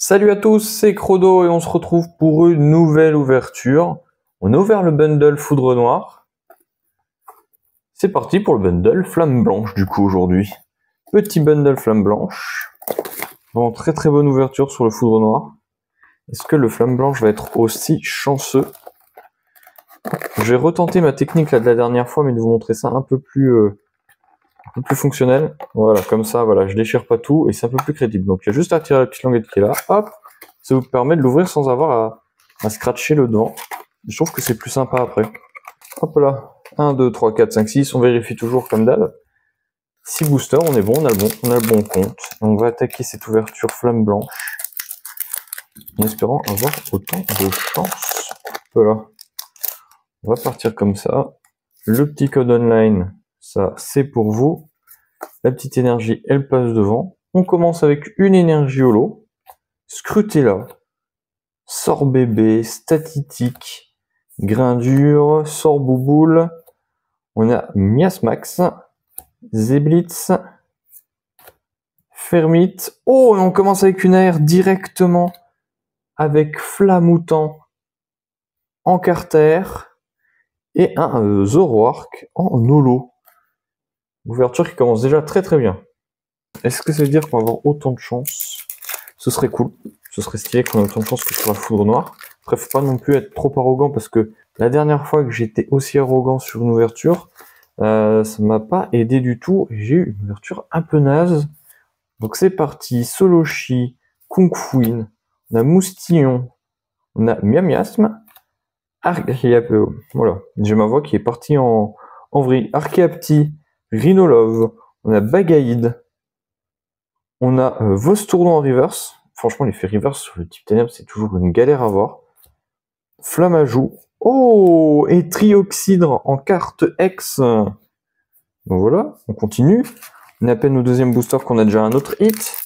Salut à tous, c'est Crodo et on se retrouve pour une nouvelle ouverture. On a ouvert le bundle Foudre Noire. C'est parti pour le bundle Flamme Blanche du coup aujourd'hui. Petit bundle Flamme Blanche. Vraiment très très bonne ouverture sur le Foudre Noire. Est-ce que le Flamme Blanche va être aussi chanceux? Je vais retenter ma technique là de la dernière fois mais de vous montrer ça un peu plus fonctionnel. Voilà, comme ça, voilà, je déchire pas tout et c'est un peu plus crédible. Donc il y a juste à tirer la petite languette qui est là, hop, ça vous permet de l'ouvrir sans avoir à scratcher le devant. Je trouve que c'est plus sympa après. Hop là, 1, 2, 3, 4, 5, 6, on vérifie toujours comme d'hab. 6 boosters, on est bon, on a le bon compte. On va attaquer cette ouverture Flamme Blanche en espérant avoir autant de chance. Voilà. On va partir comme ça. Le petit code online, ça c'est pour vous. La petite énergie, elle passe devant. On commence avec une énergie holo. Scrutez-la. Sort bébé, statitique, grain dur, sort bouboule. On a Miasmax, Zeblitz, Fermite. Oh, et on commence avec une AR directement avec Flamoutant en Carter et un Zoroark en holo. Ouverture qui commence déjà très très bien. Est-ce que ça veut dire qu'on va avoir autant de chance? Ce serait cool. Ce serait stylé qu'on ait autant de chance que sur la Foudre Noire. Après, faut pas non plus être trop arrogant parce que la dernière fois que j'étais aussi arrogant sur une ouverture, ça m'a pas aidé du tout. J'ai eu une ouverture un peu naze. Donc c'est parti. Solochi, Kung Fuin, on a Moustillon, on a Miamiasme, Archeapto. Voilà, j'ai ma voix qui est partie en vrille. Archeapti, Rhinolove, on a Bagaïd, on a Vostournon en reverse. Franchement, l'effet reverse sur le type ténèbres, c'est toujours une galère à voir. Flammajou. Oh, et Trioxydre en carte X. Bon voilà, on continue. On est à peine au deuxième booster qu'on a déjà un autre hit.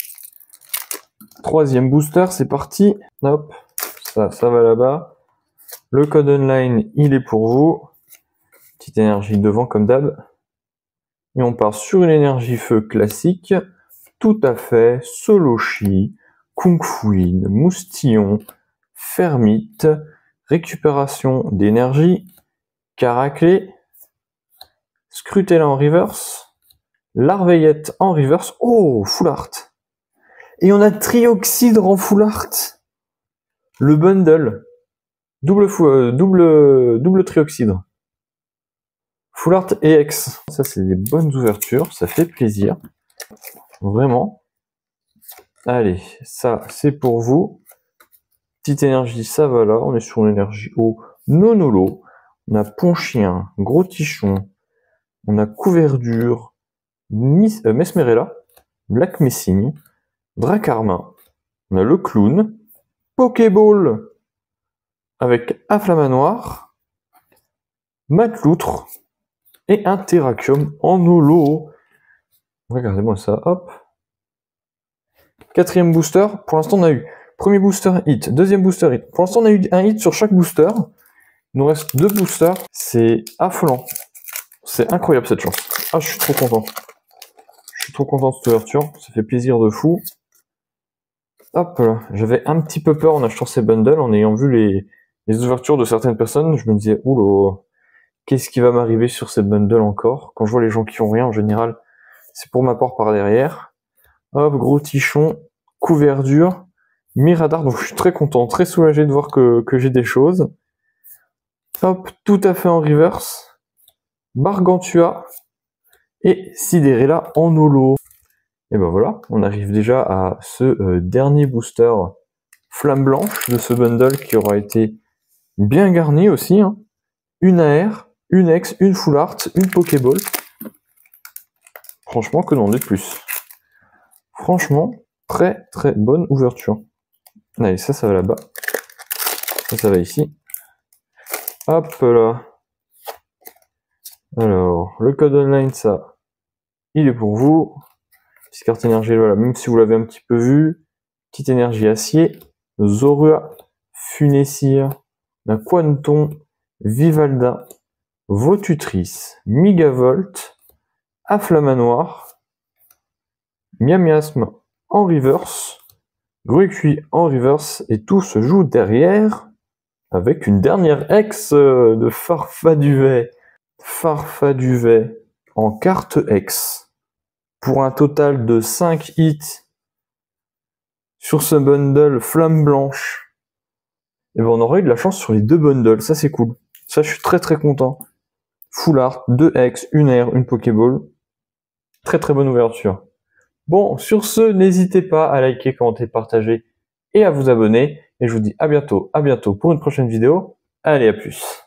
Troisième booster, c'est parti. Hop, ça va là-bas. Le code online, il est pour vous. Petite énergie devant comme d'hab. Et on part sur une énergie feu classique. Tout à fait. Solochi, Kung Fuin, Moustillon, Fermite, récupération d'énergie, Caraclé, Scrutella en reverse, Larveillette en reverse. Oh, full art. Et on a Trioxydre en full art. Le bundle. Double Trioxydre. Full art et X. Ça, c'est des bonnes ouvertures. Ça fait plaisir. Vraiment. Allez, ça, c'est pour vous. Petite énergie, ça va là. On est sur une énergie haut non holo. On a Ponchien, Gros Tichon. On a Couverture, Mesmerella, Black Messing, Dracarmin. On a le Clown, Pokéball avec Afflamanoir, Matloutre et un Terrakium en holo. Regardez-moi ça, hop. Quatrième booster, pour l'instant on a eu premier booster hit, deuxième booster hit. Pour l'instant on a eu un hit sur chaque booster. Il nous reste 2 boosters, c'est affolant. C'est incroyable cette chance. Ah, je suis trop content. Je suis trop content de cette ouverture, ça fait plaisir de fou. Hop là, j'avais un petit peu peur en achetant ces bundles, en ayant vu les ouvertures de certaines personnes. Je me disais, oula, qu'est-ce qui va m'arriver sur ces bundles encore? Quand je vois les gens qui ont rien, en général, c'est pour ma part par derrière. Hop, Gros Tichon, Couverture, Miradar, donc je suis très content, très soulagé de voir que j'ai des choses. Hop, tout à fait en reverse. Bargantua et Sidérella en holo. Et ben voilà, on arrive déjà à ce dernier booster Flamme Blanche de ce bundle qui aura été bien garni aussi. Hein. Une AR, une X, une Full Art, une Pokéball. Franchement, que demander de plus? Franchement, très très bonne ouverture. Allez, ça va là-bas. Ça va ici. Hop là. Alors, le code online, ça, il est pour vous. Petite carte énergie, voilà, même si vous l'avez un petit peu vu. Petite énergie acier. Zorua, Funessir, la Quanton, Vivalda, Votutrice, Migavolt, Afflamanoir, Miamiasme en reverse, Gruicui en reverse et tout se joue derrière avec une dernière ex de Farfaduvet. Farfaduvet en carte ex pour un total de 5 hits sur ce bundle Flamme Blanche. Et ben on aurait eu de la chance sur les 2 bundles, ça c'est cool. Ça je suis très très content. Full art, 2 ex, une air, une Pokéball. Très très bonne ouverture. Bon, sur ce, n'hésitez pas à liker, commenter, partager et à vous abonner. Et je vous dis à bientôt pour une prochaine vidéo. Allez, à plus.